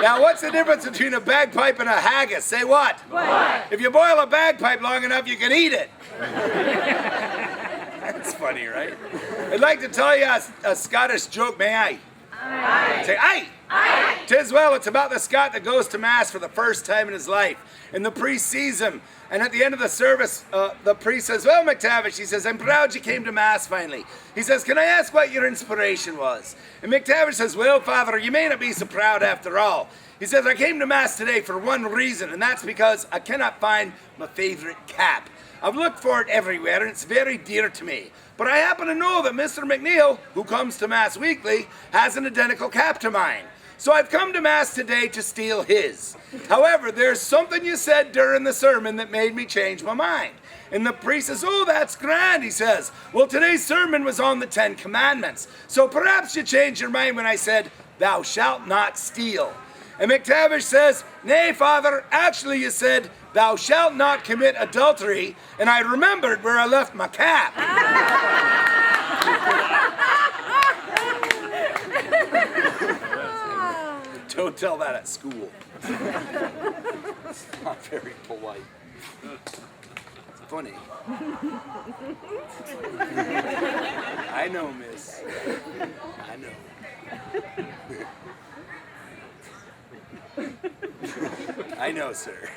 Now, what's the difference between a bagpipe and a haggis? Say what? What? If you boil a bagpipe long enough, you can eat it. That's funny, right? I'd like to tell you a Scottish joke, may I? Aye. Say, aye! Aye. 'Tis well, it's about the Scot that goes to Mass for the first time in his life. And the priest sees him. And at the end of the service, the priest says, well, McTavish, he says, I'm proud you came to Mass finally. He says, can I ask what your inspiration was? And McTavish says, well, Father, you may not be so proud after all. He says, I came to Mass today for one reason, and that's because I cannot find my favorite cap. I've looked for it everywhere, and it's very dear to me. But I happen to know that Mr. McNeil, who comes to Mass weekly, has an identical cap to mine. So I've come to Mass today to steal his. However, there's something you said during the sermon that made me change my mind. And the priest says, oh, that's grand, he says. Well, today's sermon was on the 10 Commandments. So perhaps you changed your mind when I said, thou shalt not steal. And McTavish says, nay, Father, actually you said, thou shalt not commit adultery. And I remembered where I left my cap. Don't tell that at school. It's not very polite. It's funny. I know, miss. I know. I know, sir.